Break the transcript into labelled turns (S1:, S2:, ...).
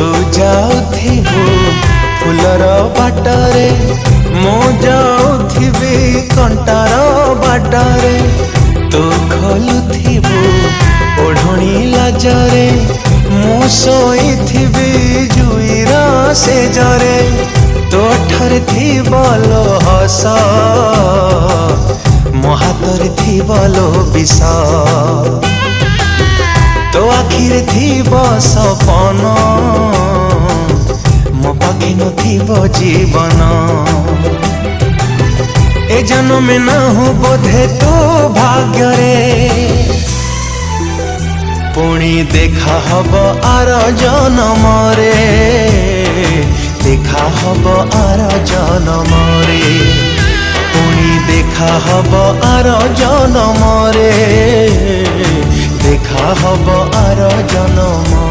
S1: तू जाऊथिबु फुलर बाटरे मो जाऊथिबि कंटार बाटरे तू खोलुथिबु ओढ़णी लाजरे मु शोइथिबि जुईर सेजरे तो ठारे थिबलो हस मो हातरे थिबलो विष तो आखिरे थिब सपन मो पाखे नथिब जीवन ए जन्म नाहु बोधे तो भाग्य रे पुणी देखा हब आर जन्म रे देखा हब आर जन्म रे पुणी देखा हब आर जन्म रे देखा हब आर जन्म।